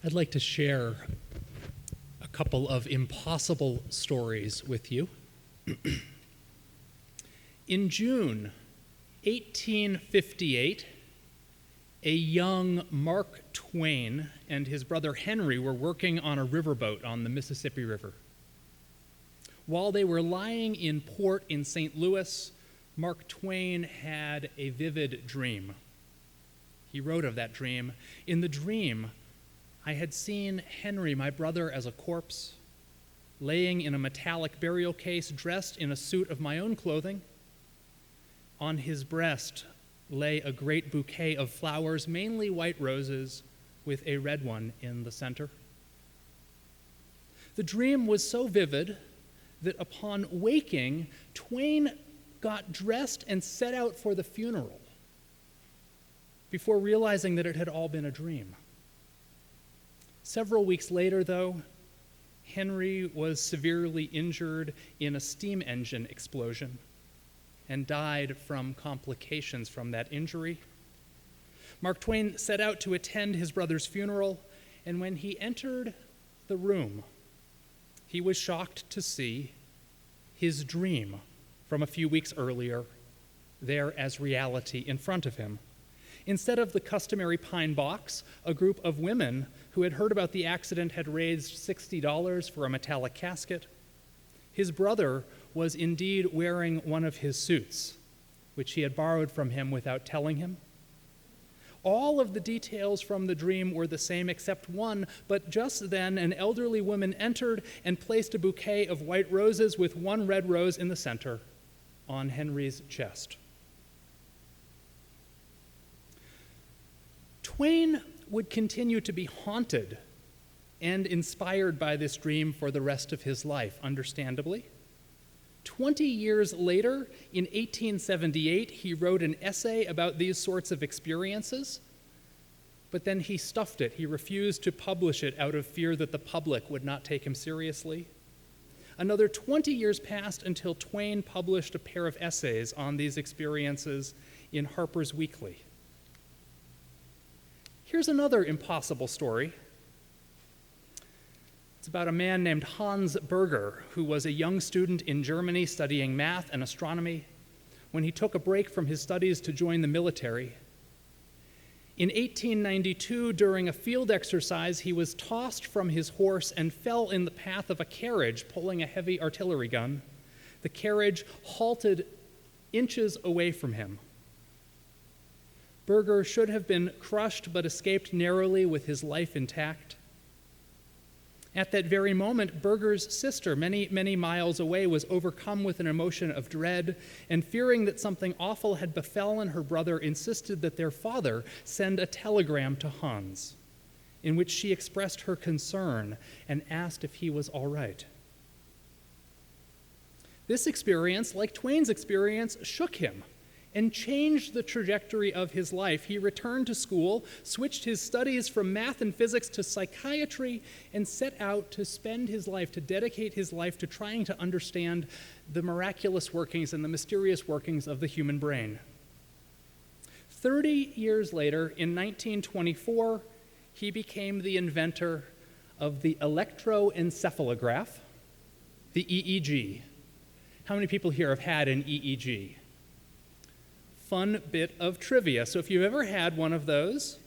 I'd like to share a couple of impossible stories with you. In June 1858, a young Mark Twain and his brother Henry were working on a riverboat on the Mississippi River. While they were lying in port in St. Louis, Mark Twain had a vivid dream. He wrote of that dream. In the dream, I had seen Henry, my brother, as a corpse, laying in a metallic burial case, dressed in a suit of my own clothing. On his breast lay a great bouquet of flowers, mainly white roses, with a red one in the center. The dream was so vivid that upon waking, Twain got dressed and set out for the funeral before realizing that it had all been a dream. Several weeks later, though, Henry was severely injured in a steam engine explosion and died from complications from that injury. Mark Twain set out to attend his brother's funeral, and when he entered the room, he was shocked to see his dream from a few weeks earlier there as reality in front of him. Instead of the customary pine box, a group of women who had heard about the accident had raised $60 for a metallic casket. His brother was indeed wearing one of his suits, which he had borrowed from him without telling him. All of the details from the dream were the same except one, but just then an elderly woman entered and placed a bouquet of white roses with one red rose in the center on Henry's chest. Twain would continue to be haunted and inspired by this dream for the rest of his life, understandably. 20 years later, in 1878, he wrote an essay about these sorts of experiences, but then he stuffed it. He refused to publish it out of fear that the public would not take him seriously. Another 20 years passed until Twain published a pair of essays on these experiences in Harper's Weekly. Here's another impossible story. It's about a man named Hans Berger, who was a young student in Germany studying math and astronomy when he took a break from his studies to join the military. In 1892, during a field exercise, he was tossed from his horse and fell in the path of a carriage pulling a heavy artillery gun. The carriage halted inches away from him. Berger should have been crushed but escaped narrowly with his life intact. At that very moment, Berger's sister, many, many miles away, was overcome with an emotion of dread, and fearing that something awful had befallen her brother, insisted that their father send a telegram to Hans, in which she expressed her concern and asked if he was all right. This experience, like Twain's experience, shook him and changed the trajectory of his life. He returned to school, switched his studies from math and physics to psychiatry, and set out to spend his life, to dedicate his life to trying to understand the miraculous workings and the mysterious workings of the human brain. 30 years later, in 1924, he became the inventor of the electroencephalograph, the EEG. How many people here have had an EEG? Fun bit of trivia. So if you've ever had one of those,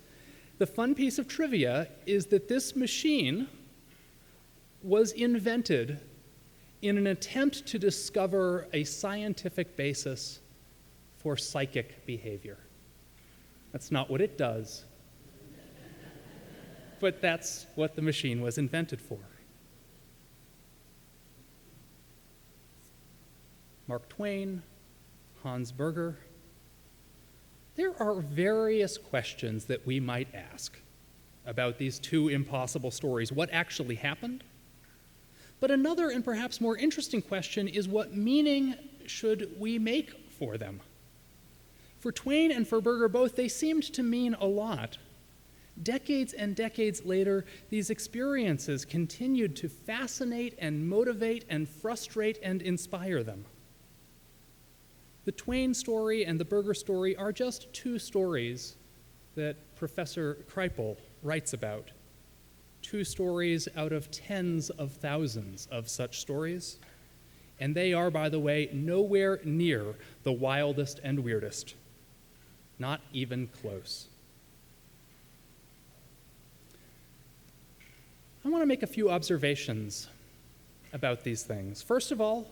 the fun piece of trivia is that this machine was invented in an attempt to discover a scientific basis for psychic behavior. That's not what it does, but that's what the machine was invented for. Mark Twain, Hans Berger. There are various questions that we might ask about these two impossible stories. What actually happened? But another and perhaps more interesting question is, what meaning should we make for them? For Twain and for Berger both, they seemed to mean a lot. Decades and decades later, these experiences continued to fascinate and motivate and frustrate and inspire them. The Twain story and the Berger story are just two stories that Professor Kripal writes about. 2 stories out of tens of thousands of such stories, and they are, by the way, nowhere near the wildest and weirdest. Not even close. I want to make a few observations about these things. First of all,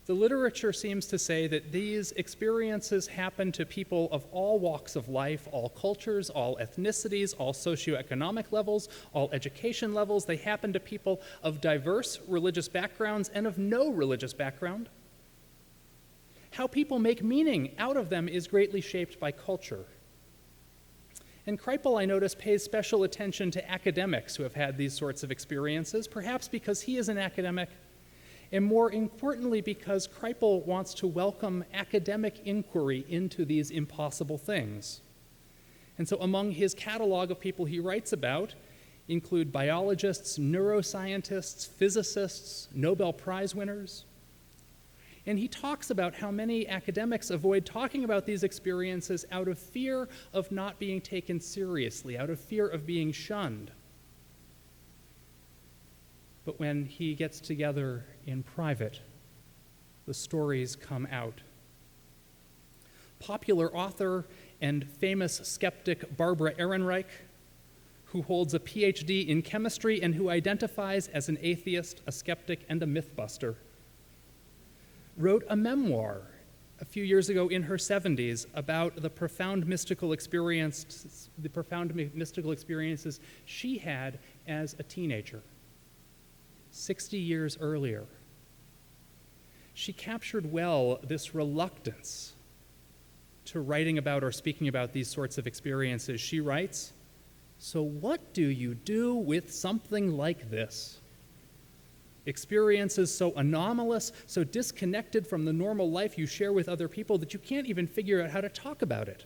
the literature seems to say that these experiences happen to people of all walks of life, all cultures, all ethnicities, all socioeconomic levels, all education levels. They happen to people of diverse religious backgrounds and of no religious background. How people make meaning out of them is greatly shaped by culture. And Kripal, I notice, pays special attention to academics who have had these sorts of experiences, perhaps because he is an academic, and more importantly, because Kripal wants to welcome academic inquiry into these impossible things. And so among his catalog of people he writes about include biologists, neuroscientists, physicists, Nobel Prize winners. And he talks about how many academics avoid talking about these experiences out of fear of not being taken seriously, out of fear of being shunned. But when he gets together in private, the stories come out. Popular author and famous skeptic Barbara Ehrenreich, who holds a PhD in chemistry and who identifies as an atheist, a skeptic, and a mythbuster, wrote a memoir a few years ago in her 70s about the profound mystical experiences she had as a teenager, 60 years earlier. She captured well this reluctance to writing about or speaking about these sorts of experiences. She writes, "So what do you do with something like this? Experiences so anomalous, so disconnected from the normal life you share with other people that you can't even figure out how to talk about it.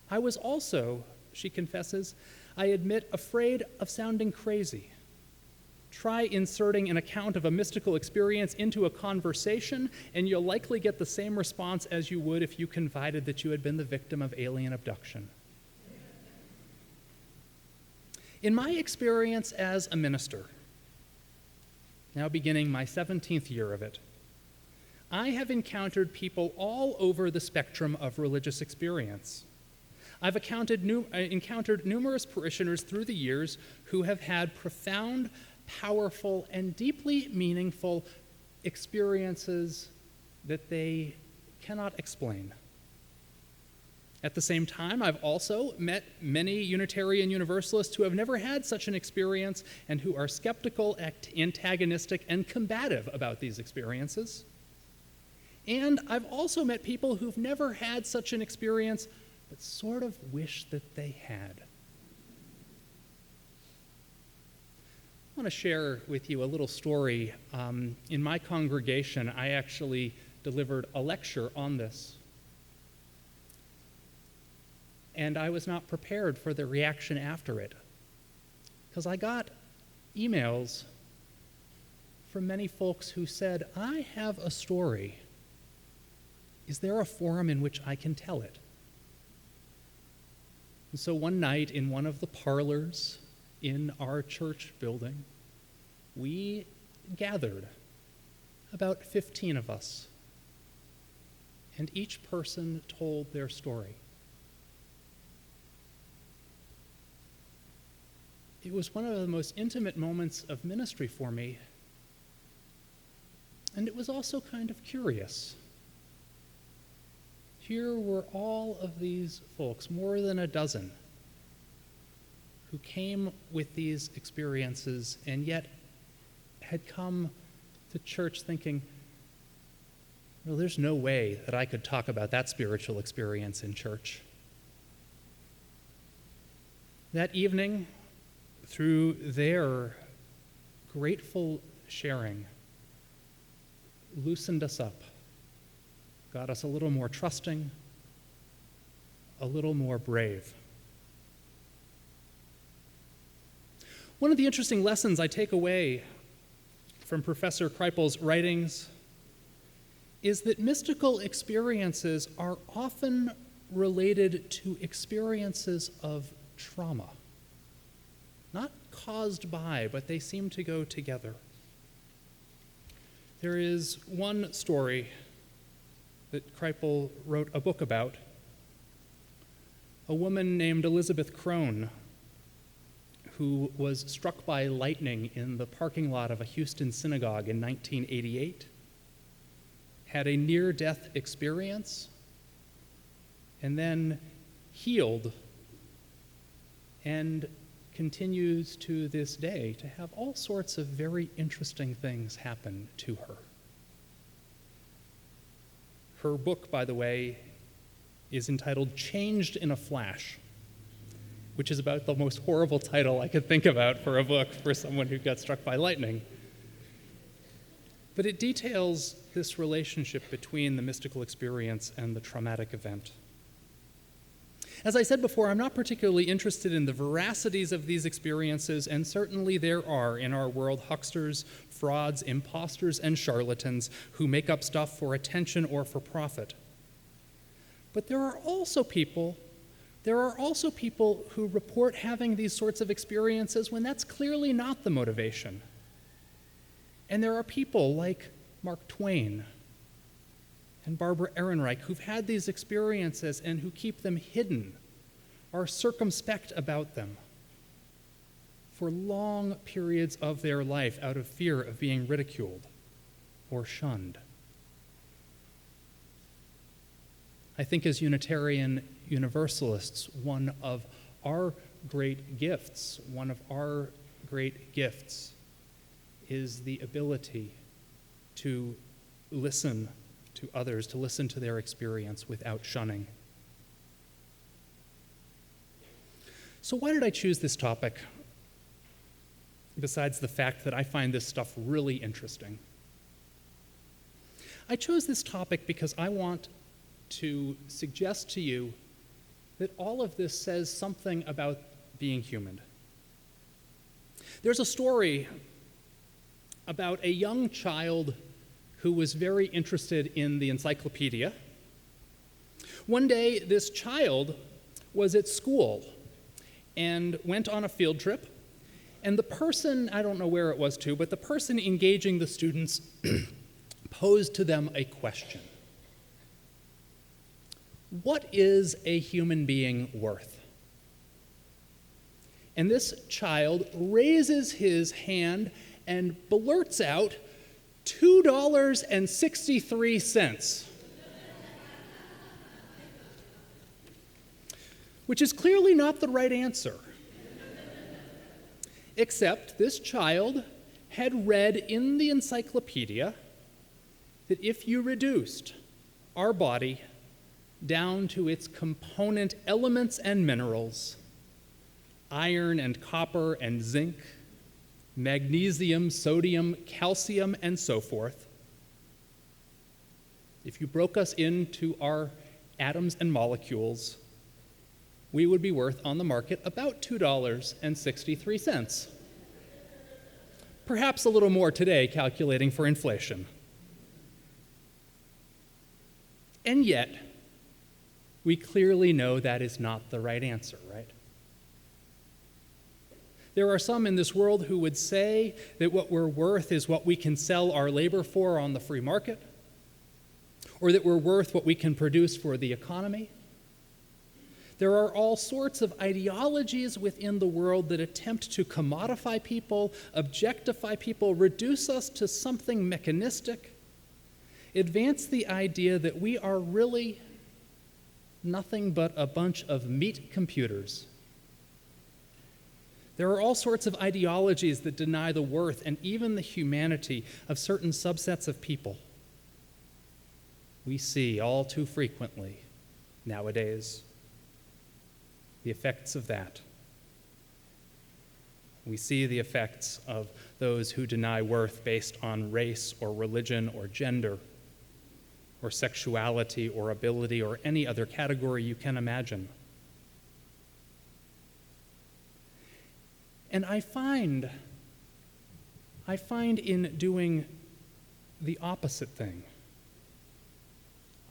I was also," she confesses, "I admit, afraid of sounding crazy. Try inserting an account of a mystical experience into a conversation, and you'll likely get the same response as you would if you confided that you had been the victim of alien abduction." In my experience as a minister, now beginning my 17th year of it, I have encountered people all over the spectrum of religious experience. I've encountered numerous parishioners through the years who have had profound, powerful, and deeply meaningful experiences that they cannot explain. At the same time, I've also met many Unitarian Universalists who have never had such an experience and who are skeptical, antagonistic, and combative about these experiences. And I've also met people who've never had such an experience but sort of wish that they had. I want to share with you a little story. In my congregation, I actually delivered a lecture on this. And I was not prepared for the reaction after it, because I got emails from many folks who said, "I have a story. Is there a forum in which I can tell it?" And so one night in one of the parlors in our church building, we gathered, about 15 of us, and each person told their story. It was one of the most intimate moments of ministry for me, and it was also kind of curious. Here were all of these folks, more than a dozen, who came with these experiences and yet had come to church thinking, well, there's no way that I could talk about that spiritual experience in church. That evening, through their grateful sharing, loosened us up, got us a little more trusting, a little more brave. One of the interesting lessons I take away from Professor Kripal's writings is that mystical experiences are often related to experiences of trauma. not caused by, but they seem to go together. There is one story that Kripal wrote a book about, a woman named Elizabeth Crone, who was struck by lightning in the parking lot of a Houston synagogue in 1988, had a near-death experience, and then healed, and continues to this day to have all sorts of very interesting things happen to her. Her book, by the way, is entitled Changed in a Flash, which is about the most horrible title I could think about for a book for someone who got struck by lightning. But it details this relationship between the mystical experience and the traumatic event. As I said before, I'm not particularly interested in the veracities of these experiences, and certainly there are in our world hucksters, frauds, imposters, and charlatans who make up stuff for attention or for profit. But there are also people who report having these sorts of experiences when that's clearly not the motivation. And there are people like Mark Twain and Barbara Ehrenreich who've had these experiences and who keep them hidden, are circumspect about them for long periods of their life out of fear of being ridiculed or shunned. I think as Unitarian Universalists, one of our great gifts is the ability to listen to others, to listen to their experience without shunning. So why did I choose this topic, besides the fact that I find this stuff really interesting? I chose this topic because I want to suggest to you that all of this says something about being human. There's a story about a young child who was very interested in the encyclopedia. One day, this child was at school and went on a field trip, and the person, I don't know where it was to, but the person engaging the students posed to them a question. What is a human being worth? And this child raises his hand and blurts out $2.63, which is clearly not the right answer. Except this child had read in the encyclopedia that if you reduced our body down to its component elements and minerals, iron and copper and zinc, magnesium, sodium, calcium, and so forth, if you broke us into our atoms and molecules, we would be worth on the market about $2.63. Perhaps a little more today, calculating for inflation. And yet, we clearly know that is not the right answer, right? There are some in this world who would say that what we're worth is what we can sell our labor for on the free market, or that we're worth what we can produce for the economy. There are all sorts of ideologies within the world that attempt to commodify people, objectify people, reduce us to something mechanistic, advance the idea that we are really nothing but a bunch of meat computers. There are all sorts of ideologies that deny the worth and even the humanity of certain subsets of people. We see all too frequently nowadays the effects of that. We see the effects of those who deny worth based on race or religion or gender or sexuality or ability or any other category you can imagine. And I find in doing the opposite thing,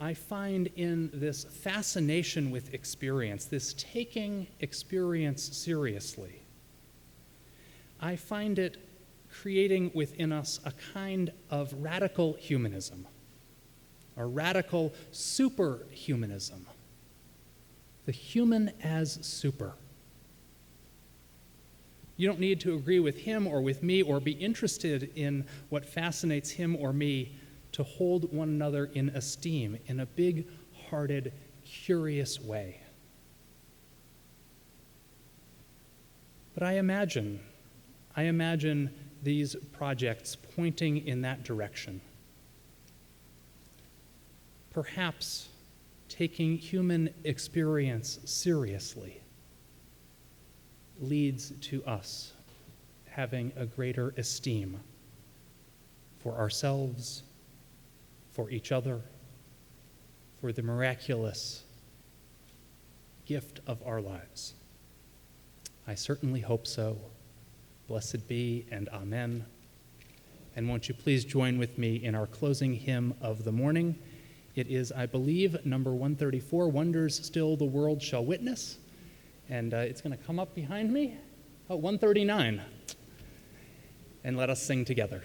I find in this fascination with experience, this taking experience seriously, I find it creating within us a kind of radical humanism, a radical superhumanism, the human as super. You don't need to agree with him or with me or be interested in what fascinates him or me to hold one another in esteem in a big-hearted, curious way. But I imagine these projects pointing in that direction. Perhaps taking human experience seriously leads to us having a greater esteem for ourselves, for each other, for the miraculous gift of our lives. I certainly hope so. Blessed be and amen. And won't you please join with me in our closing hymn of the morning? It is, I believe, number 134, Wonders Still the World Shall Witness. And it's going to come up behind me. Oh, 139. And let us sing together.